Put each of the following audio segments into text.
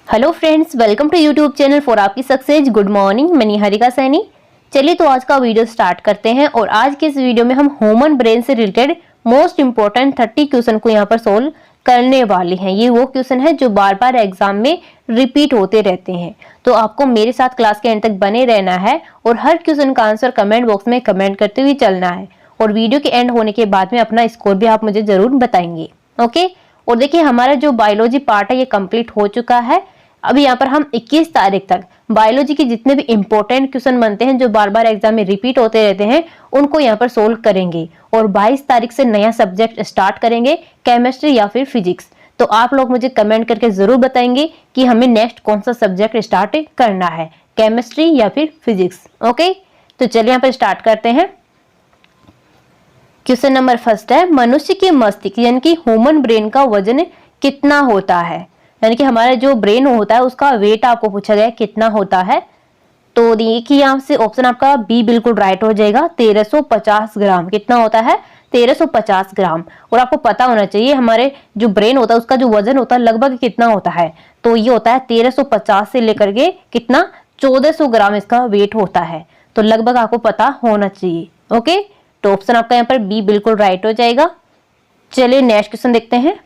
Hello friends, welcome to YouTube channel for आपकी success. Good morning, मैं निहारिका सैनी। चलिए तो आज का वीडियो स्टार्ट करते हैं। और आज के इस वीडियो में हम ह्यूमन ब्रेन से रिलेटेड मोस्ट इंपॉर्टेंट 30 क्वेश्चन को यहाँ पर सोल्व करने वाले हैं। ये वो क्वेश्चन है जो बार बार एग्जाम में रिपीट होते रहते हैं, तो आपको मेरे साथ क्लास के एंड तक बने रहना है और हर क्वेश्चन का आंसर कमेंट बॉक्स में कमेंट करते हुए चलना है। और वीडियो के एंड होने के बाद में अपना स्कोर भी आप मुझे जरूर बताएंगे। ओके। और देखिए, हमारा जो बायोलॉजी पार्ट है ये कंप्लीट हो चुका है। अभी यहाँ पर हम 21 तारीख तक बायोलॉजी के जितने भी इंपॉर्टेंट क्वेश्चन बनते हैं जो बार बार एग्जाम में रिपीट होते रहते हैं उनको यहाँ पर सोल्व करेंगे। और 22 तारीख से नया सब्जेक्ट स्टार्ट करेंगे, केमिस्ट्री या फिर फिजिक्स। तो आप लोग मुझे कमेंट करके जरूर बताएंगे कि हमें नेक्स्ट कौन सा सब्जेक्ट स्टार्ट करना है, केमिस्ट्री या फिर फिजिक्स। ओके, तो चलिए यहाँ पर स्टार्ट करते हैं। क्वेश्चन नंबर फर्स्ट है, मनुष्य के मस्तिष्क यानी कि ह्यूमन ब्रेन का वजन कितना होता है। यानी कि हमारा जो ब्रेन होता है उसका वेट आपको पूछा गया कितना होता है। तो देखिए यहाँ से ऑप्शन आपका बी बिल्कुल राइट हो जाएगा। 1350 ग्राम कितना होता है, 1350 ग्राम। और आपको पता होना चाहिए हमारे जो ब्रेन होता है उसका जो वजन होता है लगभग कितना होता है। तो ये होता है 1350 से लेकर के कितना 1400 ग्राम इसका वेट होता है। तो लगभग आपको पता होना चाहिए। ओके, तो ऑप्शन आपका यहाँ पर बी बिल्कुल राइट हो जाएगा। चलिए नेक्स्ट क्वेश्चन देखते हैं।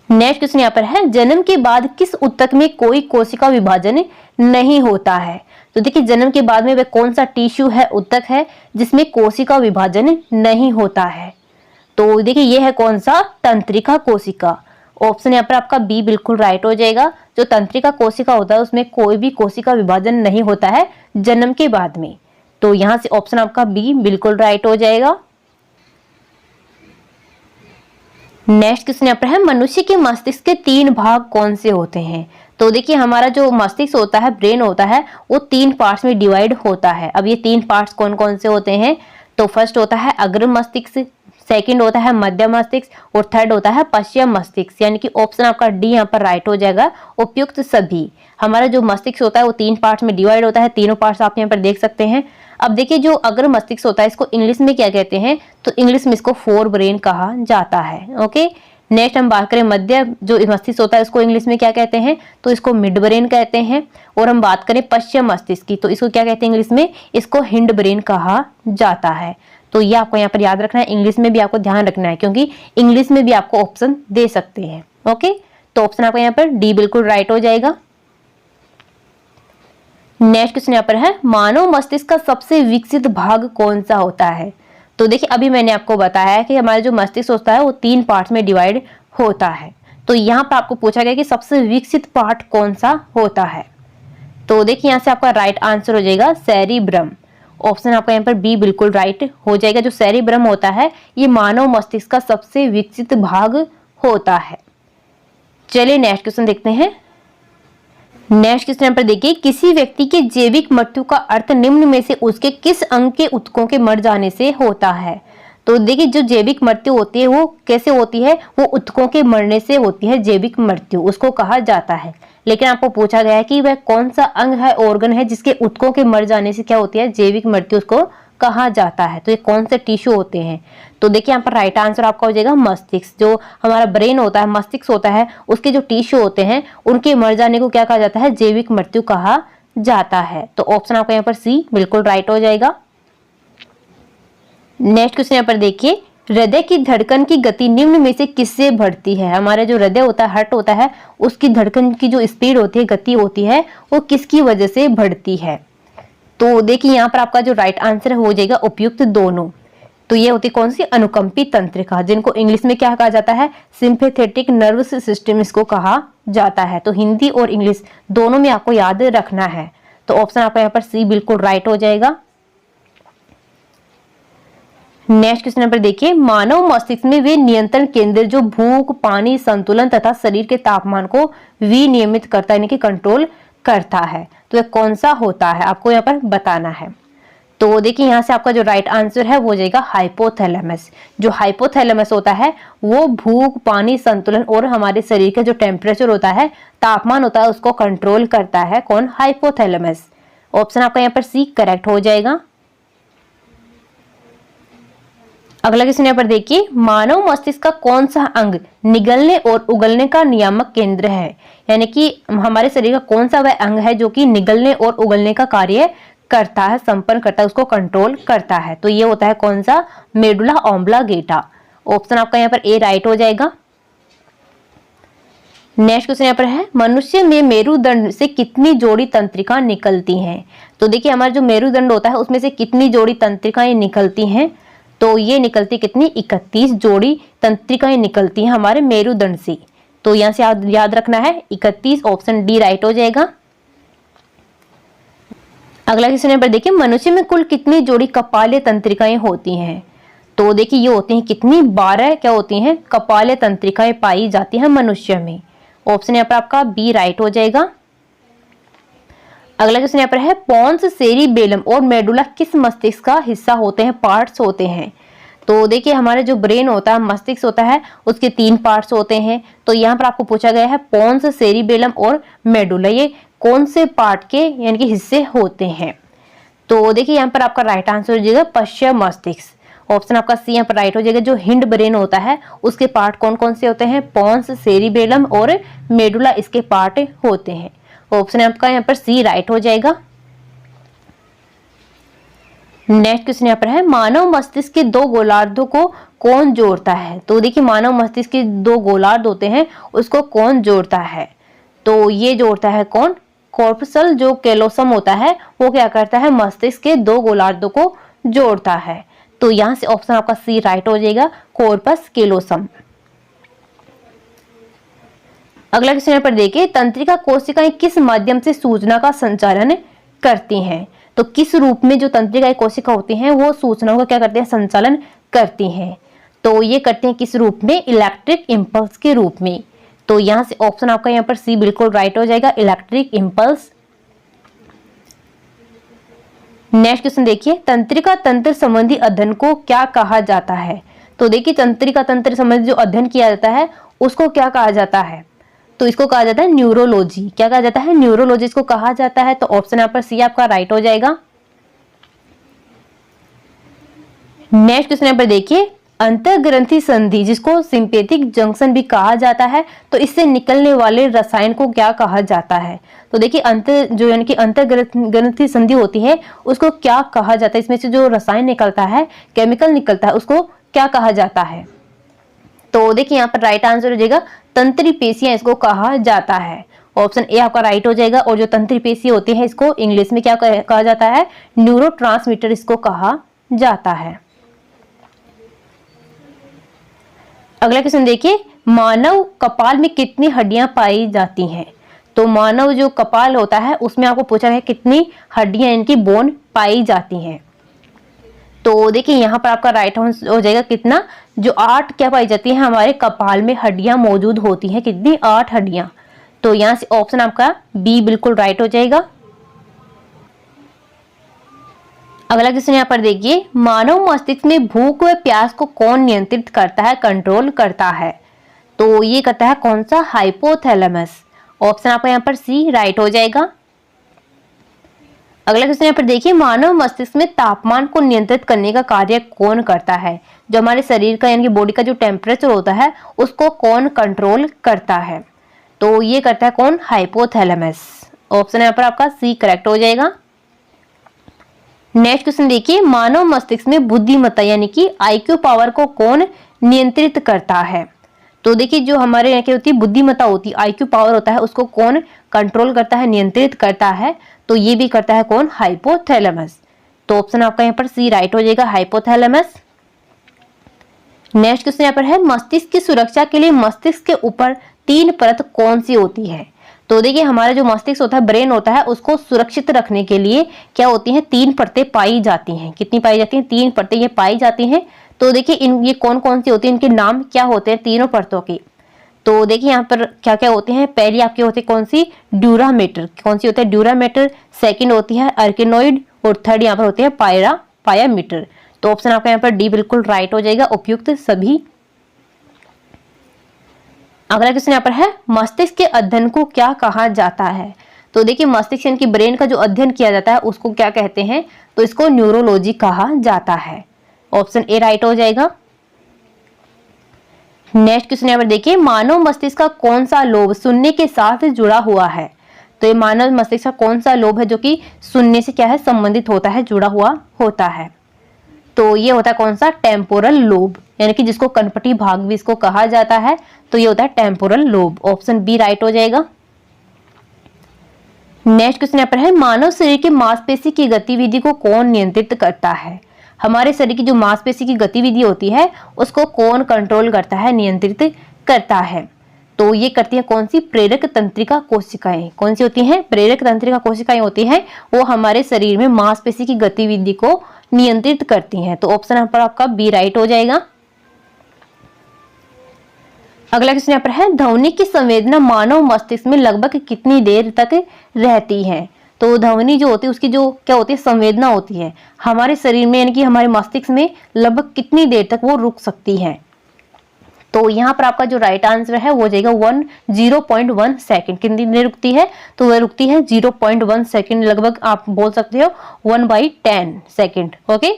नेक्स्ट क्वेश्चन यहाँ पर है, जन्म के बाद किस ऊतक में कोई कोशिका विभाजन नहीं होता है। तो देखिए, जन्म के बाद में वह कौन सा टिश्यू है, ऊतक है जिसमें कोशिका विभाजन नहीं होता है। तो देखिए ये है कौन सा, तंत्रिका कोशिका। ऑप्शन यहाँ पर आपका बी बिल्कुल राइट हो जाएगा। जो तंत्रिका कोशिका होता है उसमें कोई भी कोशिका विभाजन नहीं होता है जन्म के बाद में। तो यहाँ से ऑप्शन आपका बी बिल्कुल राइट हो जाएगा। नेक्स्ट क्वेश्चन यहाँ पर है, मनुष्य के मस्तिष्क के 3 भाग कौन से होते हैं। तो देखिए हमारा जो मस्तिष्क होता है, ब्रेन होता है, वो 3 पार्ट्स में डिवाइड होता है। अब ये 3 पार्ट्स कौन कौन से होते हैं, तो फर्स्ट होता है अग्र मस्तिष्क, सेकंड होता है मध्य मस्तिष्क और थर्ड होता है पश्चिम मस्तिष्क। यानी कि ऑप्शन आपका डी यहाँ पर राइट हो जाएगा, उपयुक्त सभी। हमारा जो मस्तिष्क होता है वो 3 पार्ट्स में डिवाइड होता है। तीनों पार्ट्स आप यहाँ पर देख सकते हैं। अब देखिए, जो अग्र मस्तिष्क होता है इसको इंग्लिश में क्या कहते हैं, तो इंग्लिश में इसको फोर ब्रेन कहा जाता है। ओके, नेक्स्ट हम बात करें मध्य जो मस्तिष्क होता है इसको इंग्लिश में क्या कहते हैं, तो इसको मिड ब्रेन कहते हैं। और हम बात करें पश्चिम मस्तिष्क की, तो इसको क्या कहते हैं इंग्लिश में, इसको हिंड ब्रेन कहा जाता है। तो ये आपको यहाँ पर याद रखना है, इंग्लिश में भी आपको ध्यान रखना है क्योंकि इंग्लिश में भी आपको ऑप्शन दे सकते हैं। ओके, तो ऑप्शन आपको यहाँ पर डी बिल्कुल राइट हो जाएगा। नेक्स्ट क्वेश्चन यहाँ पर है, मानव मस्तिष्क का सबसे विकसित भाग कौन सा होता है। तो देखिए अभी मैंने आपको बताया है कि हमारा जो मस्तिष्क होता है वो 3 पार्ट्स में डिवाइड होता है। तो यहाँ पर आपको पूछा गया कि सबसे विकसित पार्ट कौन सा होता है। तो देखिए यहाँ से आपका राइट आंसर हो जाएगा सेरिब्रम। ऑप्शन आपका यहाँ पर बी बिल्कुल राइट हो जाएगा। जो सेरिब्रम होता है ये मानव मस्तिष्क का सबसे विकसित भाग होता है। चलिए नेक्स्ट क्वेश्चन देखते हैं। नेक्स्ट क्वेश्चन पर देखिए, किसी व्यक्ति के जैविक मृत्यु का अर्थ निम्न में से उसके किस अंग के ऊतकों के मर जाने से होता है। तो देखिए जो जैविक मृत्यु होती है वो कैसे होती है, वो ऊतकों के मरने से होती है जैविक मृत्यु, उसको कहा जाता है। लेकिन आपको पूछा गया है कि वह कौन सा अंग है, ऑर्गन है जिसके ऊतकों के मर जाने से क्या होती है, जैविक मृत्यु उसको कहा जाता है। तो ये कौन से टिश्यू होते हैं, तो देखिए यहाँ पर राइट आंसर आपका हो जाएगा मस्तिष्क। जो हमारा ब्रेन होता है, मस्तिष्क होता है, उसके जो टिश्यू होते हैं उनके मर जाने को क्या कहा जाता है, जैविक मृत्यु कहा जाता है। तो ऑप्शन आपका यहाँ पर सी बिल्कुल राइट हो जाएगा। नेक्स्ट क्वेश्चन यहाँ पर देखिए, हृदय की धड़कन की गति निम्न में से किससे बढ़ती है। हमारा जो हृदय होता है, हार्ट होता है, उसकी धड़कन की जो स्पीड होती है, गति होती है, वो किसकी वजह से बढ़ती है। तो देखिए यहाँ पर आपका जो राइट आंसर हो जाएगा उपयुक्त दोनों। तो ये होती कौन सी, अनुकंपी तंत्रिका, जिनको इंग्लिश में क्या कहा जाता है, सिंपैथेटिक नर्वस सिस्टम इसको कहा जाता है। तो हिंदी और इंग्लिश दोनों में आपको याद रखना है। तो ऑप्शन आपका यहाँ पर सी बिल्कुल राइट हो जाएगा। नेक्स्ट क्वेश्चन पर देखिए, मानव मस्तिष्क में वे नियंत्रण केंद्र जो भूख, पानी संतुलन तथा शरीर के तापमान को विनियमित करता है, यानी कि कंट्रोल करता है, तो यह कौन सा होता है, आपको यहाँ पर बताना है। तो देखिए यहाँ से आपका जो राइट आंसर है वो हो जाएगा हाइपोथैलेमस। जो हाइपोथैलेमस होता है वो भूख, पानी संतुलन और हमारे शरीर का जो टेम्परेचर होता है, तापमान होता है, उसको कंट्रोल करता है। कौन, हाइपोथैलेमस। ऑप्शन आपका यहाँ पर सी करेक्ट हो जाएगा। अगला क्वेश्चन यहाँ पर देखिए, मानव मस्तिष्क का कौन सा अंग निगलने और उगलने का नियामक केंद्र है? यानी कि हमारे शरीर का कौन सा वह अंग है जो कि निगलने और उगलने का कार्य करता है, संपन्न करता है, उसको कंट्रोल करता है? तो ये होता है कौन सा? Medulla oblongata. ऑप्शन आपका यहाँ पर ए राइट हो जाएगा। नेक्स्ट क्वेश्चन यहाँ पर है, मनुष्य में मेरुदंड से कितनी जोड़ी तंत्रिका निकलती हैं? तो देखिए हमारा जो मेरुदंड होता है उसमें से कितनी जोड़ी तंत्रिकाएं निकलती हैं? तो ये निकलती कितनी? 31 जोड़ी तंत्रिकाएं निकलती हैं हमारे मेरुदंड से। तो यहाँ से याद रखना है 31, ऑप्शन डी राइट हो जाएगा। अगला क्वेश्चन यहाँ पर देखिए, मनुष्य में कुल कितनी जोड़ी कपालीय तंत्रिकाएं होती हैं? तो देखिए ये होती हैं कितनी? 12 क्या होती हैं? कपालीय तंत्रिकाएं पाई जाती हैं मनुष्य में। ऑप्शन यहाँ पर आपका बी राइट हो जाएगा। अगला क्वेश्चन यहाँ पर है, पोन्स, सेरिबेलम और मेडुला किस मस्तिष्क का हिस्सा होते हैं, पार्ट्स होते हैं? तो देखिए हमारे जो ब्रेन होता है, मस्तिष्क होता है, उसके 3 पार्ट्स होते हैं। तो यहाँ पर आपको पूछा गया है पोन्स, सेरिबेलम और मेडुला ये कौन से पार्ट के यानी कि हिस्से होते हैं? तो देखिए यहाँ पर आपका राइट आंसर हो जाएगा पश्चिम मस्तिष्क। ऑप्शन आपका सी यहाँ पर राइट हो जाएगा। जो हिंड ब्रेन होता है उसके पार्ट कौन कौन से होते हैं? पोन्स, सेरिबेलम और मेडुला इसके पार्ट होते हैं। ऑप्शन आपका यहाँ पर सी राइट हो जाएगा। नेक्स्ट क्वेश्चन यहाँ पर है, मानव मस्तिष्क के 2 गोलार्धों को कौन जोड़ता है? तो देखिए मानव मस्तिष्क के 2 गोलार्ध होते हैं, उसको कौन जोड़ता है? तो ये जोड़ता है कौन? कॉर्पसल जो कैलोसम होता है वो क्या करता है? मस्तिष्क के 2 गोलार्धों को जोड़ता है। तो यहाँ से ऑप्शन आपका सी राइट हो जाएगा, कॉर्पस कैलोसम। अगला क्वेश्चन यहाँ पर देखिए, तंत्रिका कोशिकाएं किस माध्यम से सूचना का संचालन करती हैं? तो किस रूप में जो तंत्रिका कोशिका होती हैं वो सूचनाओं का क्या करते हैं? संचालन करती हैं। तो ये करते हैं किस रूप में? इलेक्ट्रिक इंपल्स के रूप में। तो यहाँ से ऑप्शन आपका यहाँ पर सी बिल्कुल राइट हो जाएगा, इलेक्ट्रिक इंपल्स। नेक्स्ट क्वेश्चन देखिए, तंत्रिका तंत्र संबंधी अध्ययन को क्या कहा जाता है? तो देखिए तंत्रिका तंत्र संबंधी जो अध्ययन किया जाता है उसको क्या कहा जाता है? तो इसको कहा जाता है न्यूरोलॉजी। क्या कहा जाता है? न्यूरोलॉजी इसको कहा जाता है। तो ऑप्शन यहाँ पर सी आपका राइट हो जाएगा। नेक्स्ट क्वेश्चन यहाँ पर देखिए, अंतर्ग्रंथि संधि जिसको सिंपैथिक जंक्शन भी कहा जाता है, तो इससे निकलने वाले रसायन को क्या कहा जाता है? तो देखिए जो यानी कि अंतर्ग्रंथि संधि होती है उसको क्या कहा जाता है? इसमें से जो रसायन निकलता है, केमिकल निकलता है, उसको क्या कहा जाता है? तो देखिए यहाँ पर राइट आंसर हो जाएगा तंत्री पेशियां इसको कहा जाता है। ऑप्शन ए आपका राइट हो जाएगा। और जो तंत्री पेशी होती है इसको इंग्लिश में क्या कहा जाता है? न्यूरोट्रांसमीटर इसको कहा जाता है। अगला क्वेश्चन देखिए, मानव कपाल में कितनी हड्डियां पाई जाती हैं? तो मानव जो कपाल होता है उसमें आपको पूछा है कितनी हड्डियां इनकी बोन पाई जाती हैं। तो देखिए यहाँ पर आपका राइट आंसर हो जाएगा कितना? जो 8 क्या पाई जाती है हमारे कपाल में हड्डियां मौजूद होती हैं। कितनी? 8 हड्डियां। तो यहाँ से ऑप्शन आपका बी बिल्कुल राइट हो जाएगा। अगला क्वेश्चन यहाँ पर देखिए, मानव मस्तिष्क में भूख व प्यास को कौन नियंत्रित करता है, कंट्रोल करता है? तो ये करता है कौन सा? हाइपोथैलेमस। ऑप्शन आपका यहाँ पर सी राइट हो जाएगा। अगला क्वेश्चन यहाँ पर देखिए, मानव मस्तिष्क में तापमान को नियंत्रित करने का कार्य कौन करता है? जो हमारे शरीर का यानी कि बॉडी का जो टेम्परेचर होता है उसको कौन कंट्रोल करता है? तो ये करता है कौन? हाइपोथैलेमस। ऑप्शन यहाँ पर आपका सी करेक्ट हो जाएगा। नेक्स्ट क्वेश्चन देखिए, मानव मस्तिष्क में बुद्धिमत्ता यानी कि आईक्यू पावर को कौन नियंत्रित करता है? तो देखिए जो हमारे यहाँ की होती है बुद्धिमत्ता होती है, आईक्यू पावर होता है, उसको कौन कंट्रोल करता है, नियंत्रित करता है? तो ये भी करता है कौन? हाइपोथैलेमस। तो ऑप्शन आपका यहाँ पर सी राइट हो जाएगा, हाइपोथैलेमस। नेक्स्ट क्वेश्चन यहाँ पर है, मस्तिष्क की सुरक्षा के लिए मस्तिष्क के ऊपर 3 परत कौन सी होती है? तो देखिए हमारा जो मस्तिष्क होता है, ब्रेन होता है, उसको सुरक्षित रखने के लिए क्या होती हैं? 3 परतें पाई जाती हैं। कितनी पाई जाती हैं? 3 परतें ये पाई जाती हैं। तो देखिए ये कौन कौन सी होती है, इनके नाम क्या होते हैं तीनों परतों के? तो देखिए यहाँ पर क्या क्या होते हैं। पहली आपकी होती है कौन सी? ड्यूरामेटर। कौन सी होती है? ड्यूरामेटर। सेकंड होती है अर्किनोइड और थर्ड यहाँ पर होती है पायामीटर। तो ऑप्शन आपका यहाँ पर डी बिल्कुल राइट हो जाएगा, उपयुक्त सभी। अगला क्वेश्चन यहाँ पर है, मस्तिष्क के अध्ययन को क्या कहा जाता है? तो देखिए मस्तिष्क यानी कि ब्रेन का जो अध्ययन किया जाता है उसको क्या कहते हैं? तो इसको न्यूरोलॉजी कहा जाता है। ऑप्शन ए राइट हो जाएगा। नेक्स्ट क्वेश्चन यहाँ पर देखिए, मानव मस्तिष्क का कौन सा लोब सुनने के साथ जुड़ा हुआ है? तो ये मानव मस्तिष्क का कौन सा लोब है जो कि सुनने से क्या है संबंधित होता है, जुड़ा हुआ होता है? तो ये होता है कौन सा? टेम्पोरल लोब, यानी कि जिसको कनपटी भाग भी इसको कहा जाता है, तो ये होता है temporal lobe. Option B right हो जाएगा। नेक्स्ट क्वेश्चन यहाँ पर है, मानव शरीर की मांसपेशी की गतिविधि को कौन नियंत्रित करता है? हमारे शरीर की जो मांसपेशी की गतिविधि होती है उसको कौन कंट्रोल करता है, नियंत्रित करता है? तो ये करती है कौन सी? प्रेरक तंत्रिका कोशिकाएं। कौन सी होती हैं? प्रेरक तंत्रिका कोशिकाएं होती हैं, वो हमारे शरीर में मांसपेशी की गतिविधि को नियंत्रित करती हैं। तो ऑप्शन यहाँ पर आपका बी राइट हो जाएगा। अगला क्वेश्चन यहाँ पर है, ध्वनि की संवेदना मानव मस्तिष्क में लगभग कितनी देर तक रहती है? तो ध्वनि जो होती है उसकी जो क्या होती है? संवेदना होती है हमारे शरीर में, यानी कि हमारे मस्तिष्क में लगभग कितनी देर तक वो रुक सकती है? तो यहाँ पर आपका जो राइट आंसर है वो हो जाएगा 0.1 सेकंड। कितनी देर रुकती है? तो वह रुकती है 0.1 सेकंड, लगभग आप बोल सकते हो 1/10 सेकंड। ओके,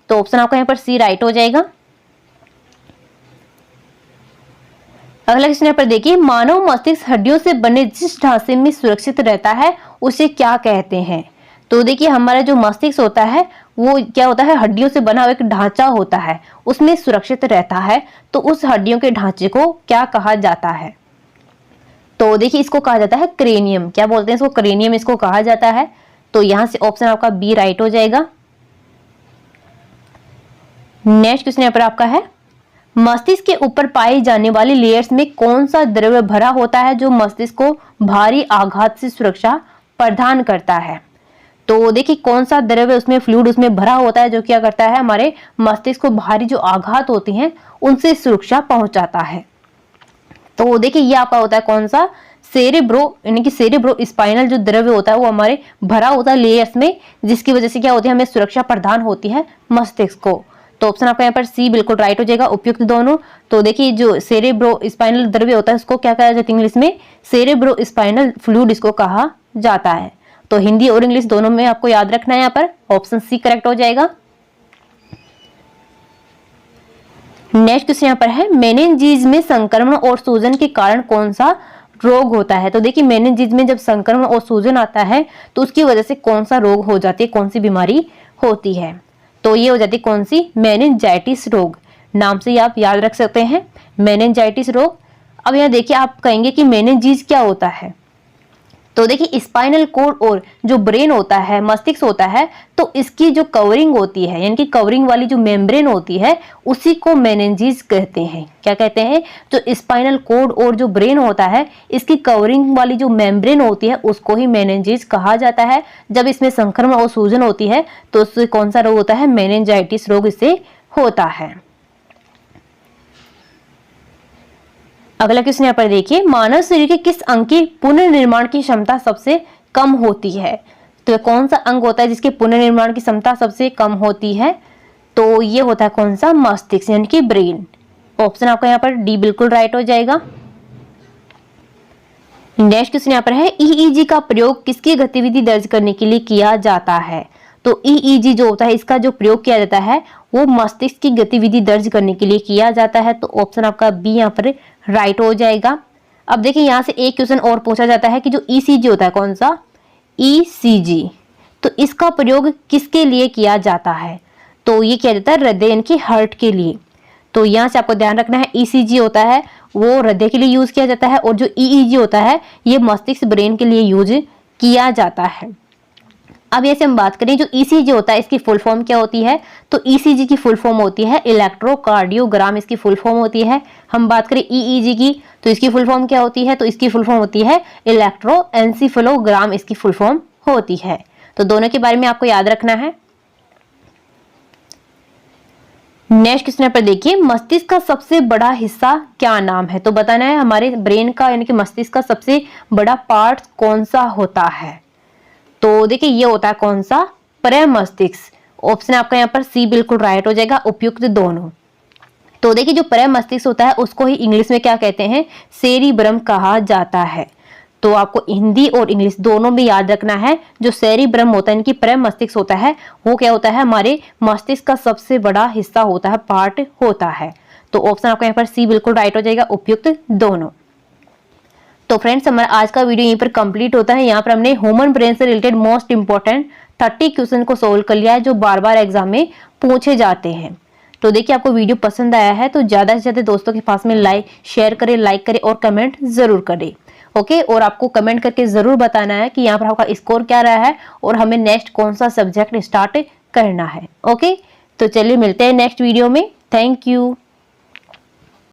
तो ऑप्शन आपका यहाँ पर सी राइट हो जाएगा। अगला क्वेश्चन यहाँ पर देखिए, मानव मस्तिष्क हड्डियों से बने जिस ढांचे में सुरक्षित रहता है उसे क्या कहते हैं? तो देखिए हमारा जो मस्तिष्क होता है वो क्या होता है? हड्डियों से बना हुआ एक ढांचा होता है, उसमें सुरक्षित रहता है। तो उस हड्डियों के ढांचे को क्या कहा जाता है? तो देखिए इसको कहा जाता है क्रेनियम। क्या बोलते हैं इसको? क्रेनियम इसको कहा जाता है। तो यहां से ऑप्शन आपका बी राइट हो जाएगा। नेक्स्ट क्वेश्चन यहाँ पर आपका है, मस्तिष्क के ऊपर पाई जाने वाली लेयर्स में कौन सा द्रव्य भरा होता है जो मस्तिष्क को भारी आघात से सुरक्षा प्रदान करता है? तो देखिए कौन सा द्रव्य उसमें, फ्लूइड उसमें भरा होता है जो क्या करता है? हमारे मस्तिष्क को भारी जो आघात होती हैं उनसे सुरक्षा पहुंचाता है। तो देखिए ये आपका होता है कौन सा? सेरेब्रो, यानी कि सेरेब्रो स्पाइनल जो द्रव्य होता है वो हमारे भरा होता है लेयर्स में, जिसकी वजह से क्या होती है? हमें सुरक्षा प्रदान होती है मस्तिष्क को। तो ऑप्शन आपका यहाँ पर सी बिल्कुल राइट हो जाएगा, उपयुक्त दोनों। तो देखिए जो सेरेब्रो स्पाइनल द्रव्य होता है उसको क्या कहा जाता है इंग्लिश में? सेरेब्रो स्पाइनल फ्लूइड इसको कहा जाता है। तो हिंदी और इंग्लिश दोनों में आपको याद रखना है, यहाँ पर ऑप्शन सी करेक्ट हो जाएगा। नेक्स्ट क्वेश्चन यहाँ पर है, मेनिंजीज में संक्रमण और सूजन के कारण कौन सा रोग होता है? तो देखिए मेनिंजीज में जब संक्रमण और सूजन आता है तो उसकी वजह से कौन सा रोग हो जाती है, कौन सी बीमारी होती है? तो ये हो जाती है कौन सी? मेनिंजाइटिस रोग। नाम से आप याद रख सकते हैं मेनिंजाइटिस रोग। अब यहाँ देखिए आप कहेंगे कि मेनिंजीज क्या होता है? तो देखिए स्पाइनल कोड और जो ब्रेन होता है, मस्तिष्क होता है, तो इसकी जो कवरिंग होती है, यानी कि कवरिंग वाली जो मेम्ब्रेन होती है उसी को मेनिंजीज कहते हैं। क्या कहते हैं? जो स्पाइनल कोड और जो ब्रेन होता है इसकी कवरिंग वाली जो मेम्ब्रेन होती है उसको ही मेनिंजीज कहा जाता है। जब इसमें संक्रमण और सूजन होती है तो उससे कौन सा रोग होता है? मेनिंजाइटिस रोग इससे होता है। अगला क्वेश्चन यहाँ पर देखिए, मानव शरीर के किस अंग की पुनर्निर्माण की क्षमता सबसे कम होती है? तो कौन सा अंग होता है जिसके पुनर्निर्माण की क्षमता सबसे कम होती है? तो ये होता है कौन सा? मस्तिष्क, यानी कि ब्रेन। ऑप्शन आपका यहाँ पर डी बिल्कुल राइट हो जाएगा। नेक्स्ट क्वेश्चन यहाँ पर है, ईईजी का प्रयोग किसकी गतिविधि दर्ज करने के लिए किया जाता है? तो ईईजी जो होता है इसका जो प्रयोग किया जाता है वो मस्तिष्क की गतिविधि दर्ज करने के लिए किया जाता है। तो ऑप्शन आपका बी यहाँ पर राइट हो जाएगा। अब देखिए यहाँ से एक क्वेश्चन और पूछा जाता है कि जो ईसीजी होता है, कौन सा? ईसीजी, तो इसका प्रयोग किसके लिए किया जाता है? तो ये किया जाता है हृदय, यानी कि हार्ट के लिए। तो यहाँ से आपको ध्यान रखना है, ईसीजी होता है वो हृदय के लिए यूज किया जाता है और जो ईईजी होता है ये मस्तिष्क ब्रेन के लिए यूज किया जाता है। अब ऐसे हम बात करें जो ईसीजी होता है इसकी फुल फॉर्म क्या होती है? तो ईसीजी की फुल फॉर्म होती है इलेक्ट्रोकार्डियोग्राम, इसकी फुल फॉर्म होती है। हम बात करें ईईजी की तो इसकी फुल फॉर्म क्या होती है? तो इसकी फुल फॉर्म होती है इलेक्ट्रोएन्सेफेलोग्राम, इसकी फुल फॉर्म होती है। तो दोनों के बारे में आपको याद रखना है। नेक्स्ट क्वेश्चन पर देखिए, मस्तिष्क का सबसे बड़ा हिस्सा क्या नाम है? तो बताना है हमारे ब्रेन का, यानी कि मस्तिष्क का सबसे बड़ा पार्ट कौन सा होता है? तो देखिए ये होता है कौन सा? प्रमस्तिष्क। ऑप्शन आपका यहाँ पर सी बिल्कुल राइट हो जाएगा, उपयुक्त दोनों। तो देखिए जो प्रमस्तिष्क होता है उसको ही इंग्लिश में क्या कहते हैं? सेरिब्रम कहा जाता है। तो आपको हिंदी और इंग्लिश दोनों में याद रखना है, जो सेरिब्रम होता है, इनकी प्रम मस्तिष्क होता है, वो क्या होता है, हमारे मस्तिष्क का सबसे बड़ा हिस्सा होता है, पार्ट होता है। तो ऑप्शन आपका यहाँ पर सी बिल्कुल राइट हो जाएगा, उपयुक्त दोनों। तो फ्रेंड्स, हमारा आज का वीडियो यहीं पर कंप्लीट होता है। यहाँ पर हमने ह्यूमन ब्रेन से रिलेटेड मोस्ट इंपॉर्टेंट 30 क्वेश्चन को सोल्व कर लिया है, जो बार बार एग्जाम में पूछे जाते हैं। तो देखिए, आपको वीडियो पसंद आया है तो ज्यादा से ज्यादा दोस्तों के पास में शेयर करें, लाइक करें और कमेंट जरूर करें। ओके, और आपको कमेंट करके जरूर बताना है कि यहाँ पर आपका स्कोर क्या रहा है और हमें नेक्स्ट कौन सा सब्जेक्ट स्टार्ट करना है। ओके, तो चलिए मिलते हैं नेक्स्ट वीडियो में। Thank you.